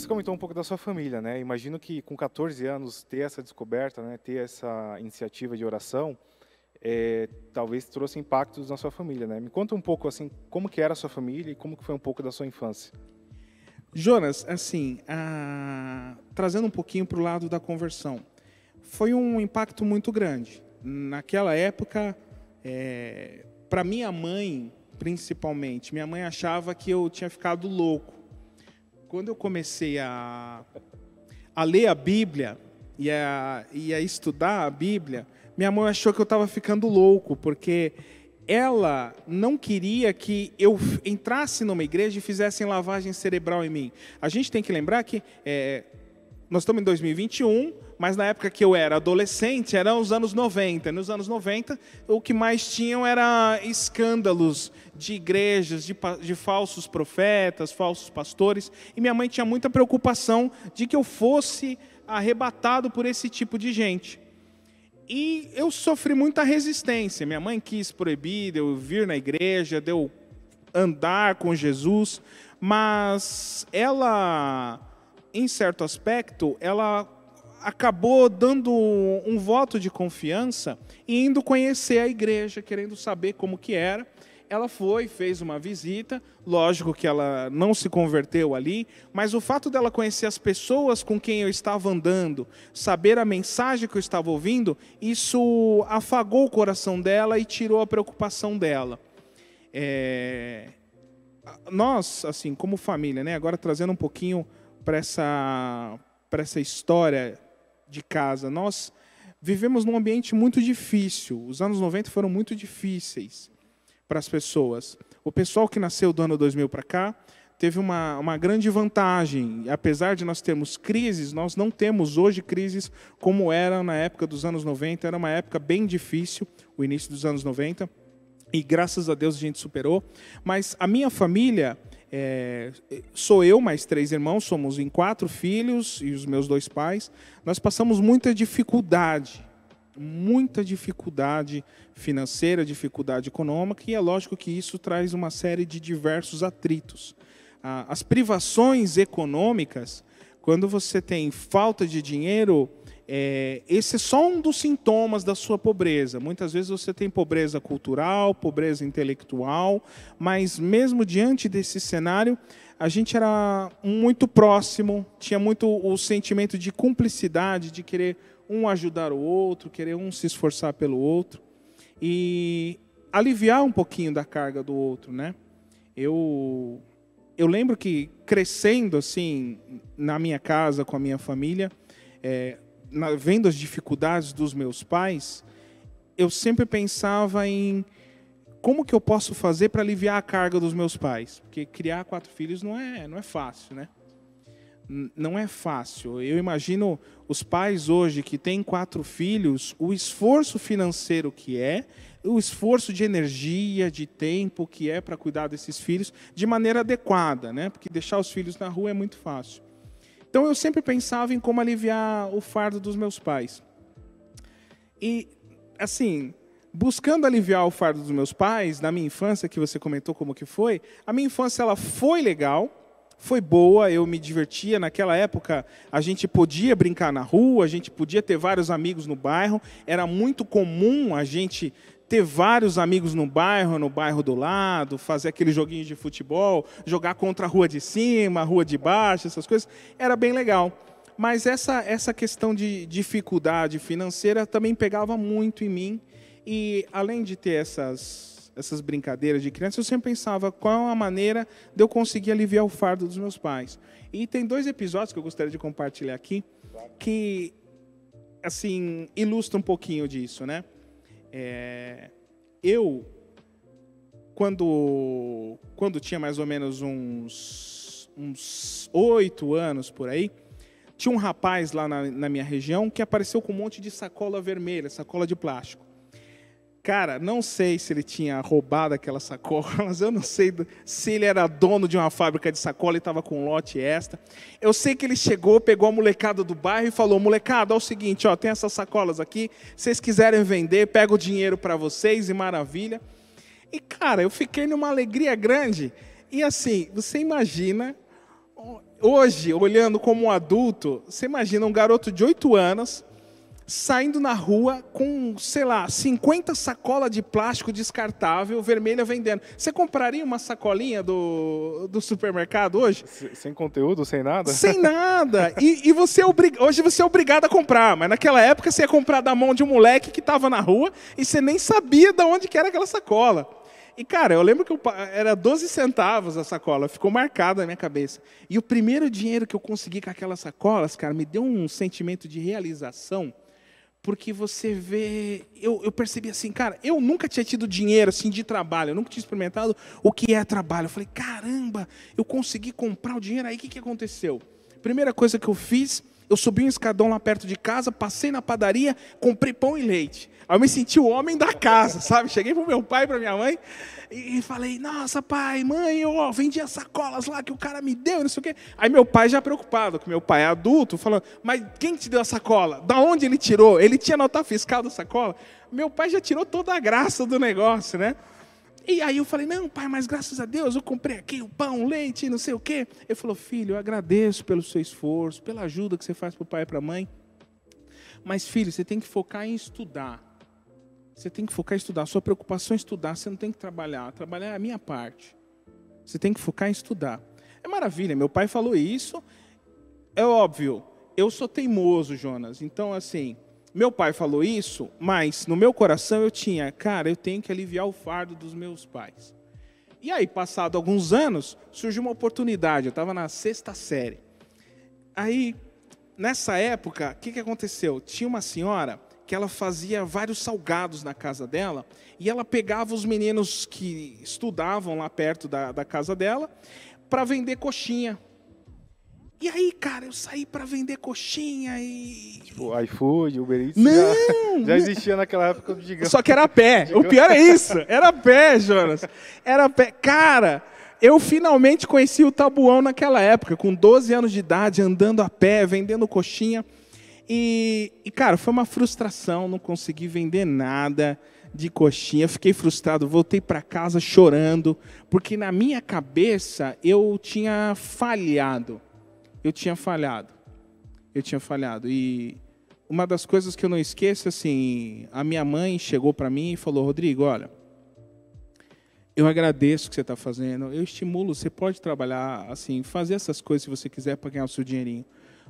Você comentou um pouco da sua família, né? Imagino que com 14 anos ter essa descoberta, né, ter essa iniciativa de oração, talvez trouxe impactos na sua família, né? Me conta um pouco assim, como que era a sua família e como que foi um pouco da sua infância. Jonas, assim, trazendo um pouquinho para o lado da conversão, foi um impacto muito grande. Naquela época, para minha mãe, principalmente, minha mãe achava que eu tinha ficado louco. Quando eu comecei a ler a Bíblia e a estudar a Bíblia, minha mãe achou que eu estava ficando louco, porque ela não queria que eu entrasse numa igreja e fizessem lavagem cerebral em mim. A gente tem que lembrar que nós estamos em 2021, mas na época que eu era adolescente, eram os anos 90. Nos anos 90, o que mais tinham era escândalos de igrejas, de falsos profetas, falsos pastores. E minha mãe tinha muita preocupação de que eu fosse arrebatado por esse tipo de gente. E eu sofri muita resistência. Minha mãe quis proibir de eu vir na igreja, de eu andar com Jesus, mas ela, em certo aspecto, ela acabou dando um voto de confiança e indo conhecer a igreja, querendo saber como que era. Ela foi, fez uma visita, lógico que ela não se converteu ali, mas o fato dela conhecer as pessoas com quem eu estava andando, saber a mensagem que eu estava ouvindo, isso afagou o coração dela e tirou a preocupação dela. Nós, assim, como família, né, agora trazendo um pouquinho para essa história de casa, nós vivemos num ambiente muito difícil. Os anos 90 foram muito difíceis para as pessoas. O pessoal que nasceu do ano 2000 para cá teve uma grande vantagem. Apesar de nós termos crises, nós não temos hoje crises como era na época dos anos 90. Era uma época bem difícil, o início dos anos 90. E graças a Deus a gente superou. Mas a minha família, sou eu, mais 3 irmãos, somos em 4 filhos e os meus 2 pais. Nós passamos muita dificuldade financeira, dificuldade econômica, e é lógico que isso traz uma série de diversos atritos. As privações econômicas, quando você tem falta de dinheiro, esse é só um dos sintomas da sua pobreza. Muitas vezes você tem pobreza cultural, pobreza intelectual, mas mesmo diante desse cenário, a gente era muito próximo, tinha muito o sentimento de cumplicidade, de querer um ajudar o outro, querer um se esforçar pelo outro e aliviar um pouquinho da carga do outro, né? Eu lembro que crescendo assim na minha casa com a minha família, vendo as dificuldades dos meus pais, eu sempre pensava em como que eu posso fazer para aliviar a carga dos meus pais, porque criar 4 filhos não é fácil, né? Não é fácil. Eu imagino os pais hoje que têm 4 filhos, o esforço financeiro que o esforço de energia, de tempo que é para cuidar desses filhos de maneira adequada, né? Porque deixar os filhos na rua é muito fácil. Então eu sempre pensava em como aliviar o fardo dos meus pais. E, assim, buscando aliviar o fardo dos meus pais, na minha infância, que você comentou como que foi, a minha infância ela foi legal, foi boa, eu me divertia. Naquela época, a gente podia brincar na rua, a gente podia ter vários amigos no bairro. Era muito comum a gente ter vários amigos no bairro do lado, fazer aquele joguinho de futebol, jogar contra a rua de cima, a rua de baixo, essas coisas. Era bem legal. Mas essa questão de dificuldade financeira também pegava muito em mim. E, além de ter essas brincadeiras de criança, eu sempre pensava qual a maneira de eu conseguir aliviar o fardo dos meus pais. E tem 2 episódios que eu gostaria de compartilhar aqui, que, assim, ilustram um pouquinho disso, né? Eu, quando tinha mais ou menos uns 8 anos por aí, tinha um rapaz lá na minha região que apareceu com um monte de sacola vermelha, sacola de plástico. Cara, não sei se ele tinha roubado aquela sacola, mas eu não sei se ele era dono de uma fábrica de sacola e estava com um lote extra. Eu sei que ele chegou, pegou a molecada do bairro e falou: molecada, é o seguinte, ó, tem essas sacolas aqui, se vocês quiserem vender, pega o dinheiro para vocês e maravilha. E, cara, eu fiquei numa alegria grande. E assim, você imagina hoje, olhando como um adulto, você imagina um garoto de 8 anos saindo na rua com, sei lá, 50 sacolas de plástico descartável vermelha vendendo. Você compraria uma sacolinha do supermercado hoje? Sem conteúdo, sem nada? Sem nada. E hoje você é obrigado a comprar, mas naquela época você ia comprar da mão de um moleque que estava na rua e você nem sabia de onde que era aquela sacola. E, cara, eu lembro que era 12 centavos a sacola, ficou marcado na minha cabeça. E o primeiro dinheiro que eu consegui com aquelas sacolas, cara, me deu um sentimento de realização. Porque você vê, eu percebi assim, cara, eu nunca tinha tido dinheiro assim de trabalho, eu nunca tinha experimentado o que é trabalho. Eu falei, caramba, eu consegui comprar o dinheiro, aí o que aconteceu? Primeira coisa que eu fiz, eu subi um escadão lá perto de casa, passei na padaria, comprei pão e leite. Aí eu me senti o homem da casa, sabe? Cheguei pro meu pai, pra minha mãe, e falei, nossa, pai, mãe, eu vendi as sacolas lá que o cara me deu, não sei o quê. Aí meu pai já preocupado, que meu pai é adulto, falando, mas quem te deu a sacola? Da onde ele tirou? Ele tinha nota fiscal da sacola? Meu pai já tirou toda a graça do negócio, né? E aí eu falei, não, pai, mas graças a Deus eu comprei aqui o pão, o leite, não sei o quê. Ele falou, filho, eu agradeço pelo seu esforço, pela ajuda que você faz para o pai e para a mãe. Mas, filho, você tem que focar em estudar. Você tem que focar em estudar. Sua preocupação é estudar, você não tem que trabalhar. Trabalhar é a minha parte. Você tem que focar em estudar. É maravilha, meu pai falou isso. É óbvio, eu sou teimoso, Jonas. Então, assim, meu pai falou isso, mas no meu coração eu tinha, cara, eu tenho que aliviar o fardo dos meus pais. E aí, passado alguns anos, surgiu uma oportunidade. Eu estava na 6ª série. Aí, nessa época, o que aconteceu? Tinha uma senhora que ela fazia vários salgados na casa dela, e ela pegava os meninos que estudavam lá perto da casa dela, para vender coxinha. E aí, cara, eu saí para vender coxinha e... Tipo, iFood, Uber Eats, não, já existia naquela época do Digão. Só que era a pé. O pior é isso. Era a pé, Jonas. Era a pé. Cara, eu finalmente conheci o Tabuão naquela época, com 12 anos de idade, andando a pé, vendendo coxinha. E, cara, foi uma frustração, não consegui vender nada de coxinha, fiquei frustrado, voltei para casa chorando, porque na minha cabeça eu tinha falhado. E uma das coisas que eu não esqueço, assim, a minha mãe chegou para mim e falou, Rodrigo, olha, eu agradeço o que você está fazendo, eu estimulo, você pode trabalhar, assim, fazer essas coisas se você quiser para ganhar o seu dinheirinho.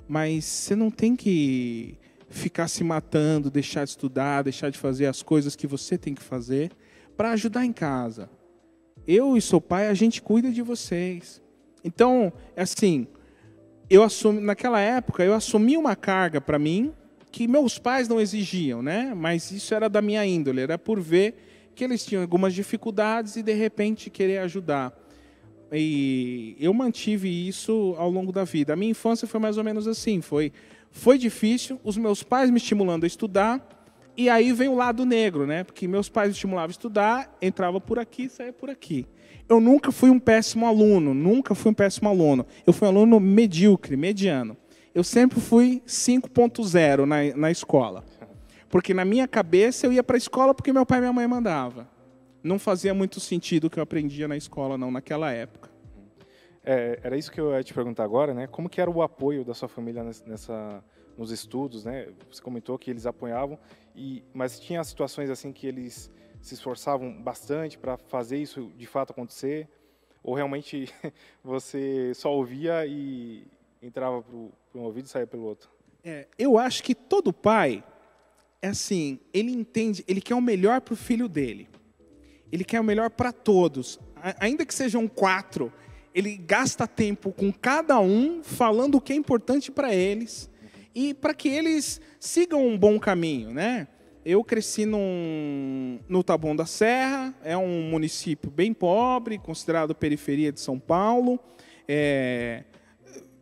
Mas você não tem que ficar se matando, deixar de estudar, deixar de fazer as coisas que você tem que fazer para ajudar em casa. Eu e seu pai, a gente cuida de vocês. Então, assim, naquela época, eu assumi uma carga para mim que meus pais não exigiam, né? Mas isso era da minha índole, era por ver que eles tinham algumas dificuldades e, de repente, querer ajudar. E eu mantive isso ao longo da vida. A minha infância foi mais ou menos assim, foi difícil, os meus pais me estimulando a estudar, e aí vem o lado negro, né? Porque meus pais me estimulavam a estudar, entrava por aqui, saía por aqui. Eu nunca fui um péssimo aluno, Eu fui um aluno medíocre, mediano. Eu sempre fui 5.0 na escola. Porque na minha cabeça eu ia para a escola porque meu pai e minha mãe mandavam. Não fazia muito sentido o que eu aprendia na escola, não, naquela época. Era isso que eu ia te perguntar agora, né? Como que era o apoio da sua família nos estudos, né? Você comentou que eles apoiavam, mas tinha situações assim que eles se esforçavam bastante para fazer isso de fato acontecer? Ou realmente você só ouvia e entrava para um ouvido e saía pelo outro? Eu acho que todo pai, é assim, ele entende, ele quer o melhor para o filho dele. Ele quer o melhor para todos. Ainda que sejam 4, ele gasta tempo com cada um, falando o que é importante para eles, e para que eles sigam um bom caminho, né? Eu cresci no Taboão da Serra, é um município bem pobre, considerado periferia de São Paulo.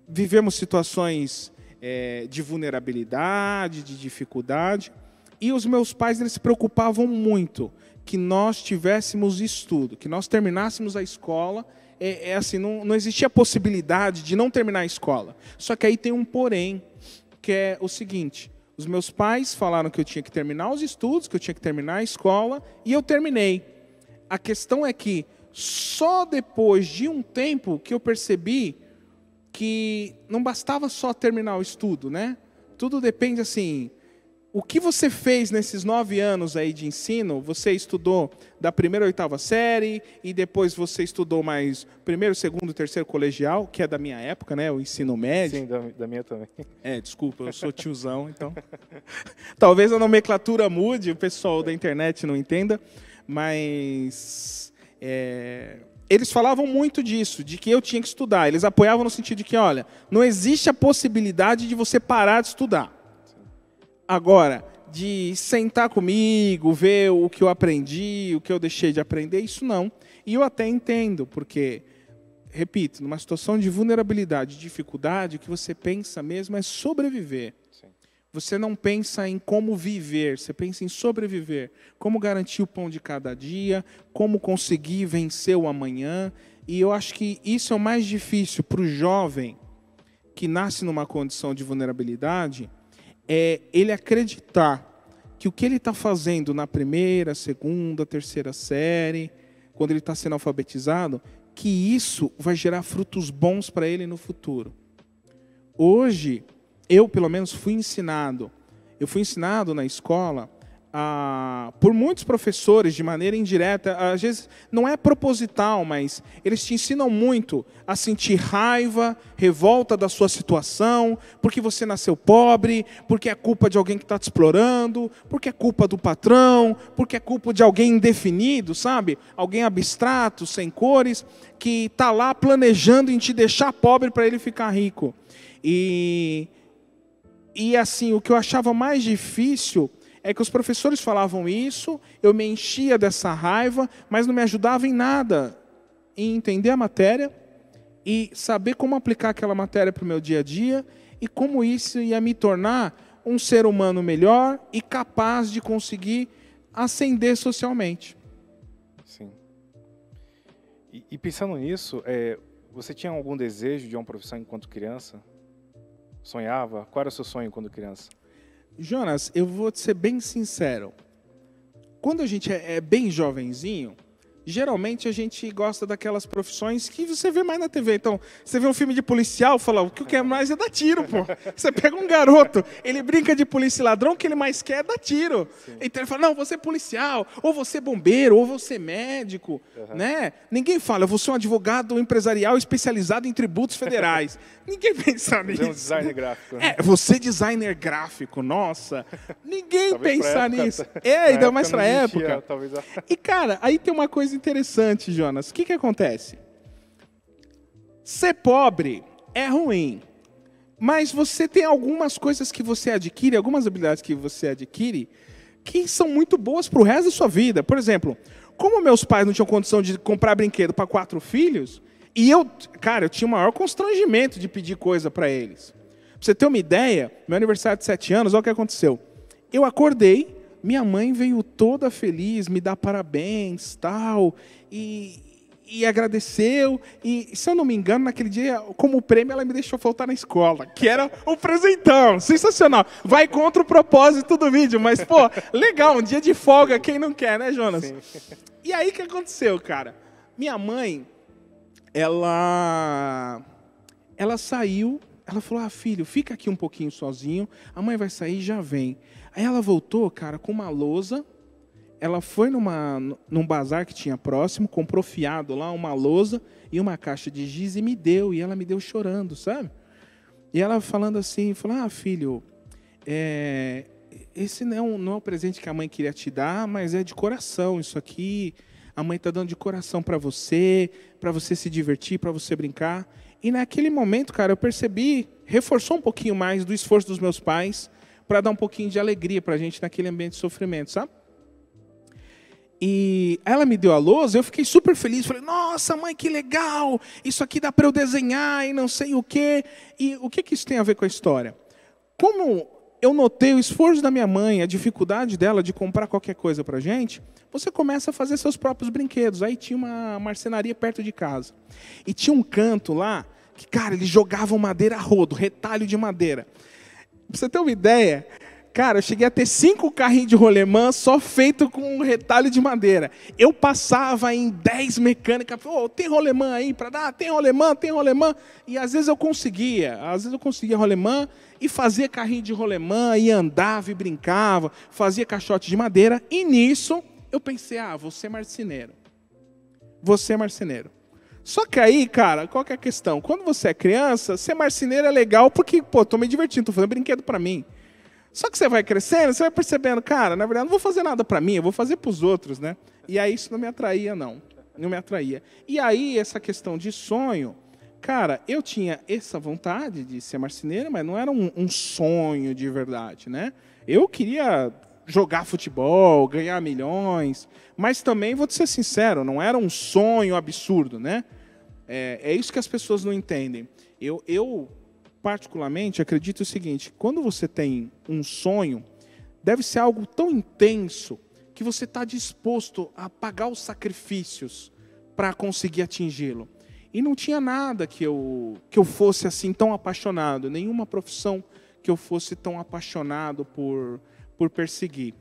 Vivemos situações de vulnerabilidade, de dificuldade, e os meus pais eles se preocupavam muito que nós tivéssemos estudo, que nós terminássemos a escola. Assim, não existia possibilidade de não terminar a escola. Só que aí tem um porém, que é o seguinte: os meus pais falaram que eu tinha que terminar os estudos, que eu tinha que terminar a escola, e eu terminei. A questão é que só depois de um tempo que eu percebi que não bastava só terminar o estudo, né? Tudo depende, assim, o que você fez nesses 9 anos aí de ensino. Você estudou da 1ª à 8ª série, e depois você estudou mais 1º, 2º, 3º colegial, que é da minha época, né? O ensino médio. Sim, da minha também. Desculpa, eu sou tiozão, então. Talvez a nomenclatura mude, o pessoal da internet não entenda, mas eles falavam muito disso, de que eu tinha que estudar. Eles apoiavam no sentido de que, olha, não existe a possibilidade de você parar de estudar. Agora, de sentar comigo, ver o que eu aprendi, o que eu deixei de aprender, isso não. E eu até entendo, porque, repito, numa situação de vulnerabilidade, de dificuldade, o que você pensa mesmo é sobreviver. Sim. Você não pensa em como viver, você pensa em sobreviver. Como garantir o pão de cada dia, como conseguir vencer o amanhã. E eu acho que isso é o mais difícil para o jovem que nasce numa condição de vulnerabilidade, é ele acreditar que o que ele está fazendo na 1ª, 2ª, 3ª série, quando ele está sendo alfabetizado, que isso vai gerar frutos bons para ele no futuro. Hoje, eu pelo menos fui ensinado na escola por muitos professores, de maneira indireta, às vezes não é proposital, mas eles te ensinam muito a sentir raiva, revolta da sua situação, porque você nasceu pobre, porque é culpa de alguém que está te explorando, porque é culpa do patrão, porque é culpa de alguém indefinido, sabe? Alguém abstrato, sem cores, que está lá planejando em te deixar pobre para ele ficar rico. E assim, o que eu achava mais difícil é que os professores falavam isso, eu me enchia dessa raiva, mas não me ajudava em nada, em entender a matéria e saber como aplicar aquela matéria para o meu dia a dia e como isso ia me tornar um ser humano melhor e capaz de conseguir ascender socialmente. Sim. E pensando nisso, você tinha algum desejo de uma profissão enquanto criança? Sonhava? Qual era o seu sonho quando criança? Jonas, eu vou te ser bem sincero. Quando a gente é bem jovenzinho, geralmente a gente gosta daquelas profissões que você vê mais na TV. Então, você vê um filme de policial, fala, o que eu quero mais é dar tiro, pô. Você pega um garoto, ele brinca de polícia e ladrão, o que ele mais quer é dar tiro. Sim. Então ele fala, não, você é policial, ou você é bombeiro, ou você é médico, né? Ninguém fala, eu vou ser um advogado empresarial especializado em tributos federais. Ninguém pensa nisso. Você é um designer gráfico. Né? Você é designer gráfico, nossa. Ninguém pensa nisso. Ainda mais pra época. E, cara, aí tem uma coisa interessante, Jonas. O que acontece? Ser pobre é ruim, mas você tem algumas coisas que você adquire, algumas habilidades que você adquire, que são muito boas para o resto da sua vida. Por exemplo, como meus pais não tinham condição de comprar brinquedo para 4 filhos, e eu tinha o maior constrangimento de pedir coisa para eles. Pra você ter uma ideia, meu aniversário de 7 anos, olha o que aconteceu. Eu acordei, minha mãe veio toda feliz, me dar parabéns, tal, e agradeceu. E, se eu não me engano, naquele dia, como prêmio, ela me deixou faltar na escola, que era um presentão, sensacional. Vai contra o propósito do vídeo, mas, pô, legal, um dia de folga, quem não quer, né, Jonas? Sim. E aí, o que aconteceu, cara? Minha mãe, ela saiu, ela falou, filho, fica aqui um pouquinho sozinho, a mãe vai sair e já vem. Aí ela voltou, cara, com uma lousa, ela foi num bazar que tinha próximo, comprou fiado lá, uma lousa e uma caixa de giz e me deu, e ela me deu chorando, sabe? E ela falando assim, falou, filho, esse não é o presente que a mãe queria te dar, mas é de coração, isso aqui a mãe está dando de coração para você se divertir, para você brincar. E naquele momento, cara, eu percebi, reforçou um pouquinho mais do esforço dos meus pais para dar um pouquinho de alegria para a gente naquele ambiente de sofrimento, sabe? E ela me deu a lousa, eu fiquei super feliz, falei, nossa, mãe, que legal, isso aqui dá para eu desenhar e não sei o quê. E o que isso tem a ver com a história? Como eu notei o esforço da minha mãe, a dificuldade dela de comprar qualquer coisa para a gente, você começa a fazer seus próprios brinquedos. Aí tinha uma marcenaria perto de casa. E tinha um canto lá, que, cara, eles jogavam madeira a rodo, retalho de madeira. Pra você ter uma ideia, Cara, eu cheguei a ter 5 carrinhos de rolemã só feito com um retalho de madeira. Eu passava em 10 mecânicas, tem rolemã aí para dar? Tem rolemã, tem rolemã. E às vezes eu conseguia rolemã e fazia carrinho de rolemã, e andava e brincava, fazia caixote de madeira. E nisso eu pensei, vou ser marceneiro. Vou ser marceneiro. Só que aí, cara, qual que é a questão? Quando você é criança, ser marceneiro é legal porque, tô me divertindo, tô fazendo brinquedo para mim. Só que você vai crescendo, você vai percebendo, cara, na verdade, não vou fazer nada para mim, eu vou fazer para os outros, né? E aí isso não me atraía, não. Não me atraía. E aí, essa questão de sonho, cara, eu tinha essa vontade de ser marceneiro, mas não era um sonho de verdade, né? Eu queria jogar futebol, ganhar milhões, mas também, vou te ser sincero, não era um sonho absurdo, né? É isso que as pessoas não entendem. Eu particularmente, acredito o seguinte, quando você tem um sonho, deve ser algo tão intenso que você está disposto a pagar os sacrifícios para conseguir atingi-lo. E não tinha nada que eu fosse assim tão apaixonado, nenhuma profissão que eu fosse tão apaixonado por perseguir.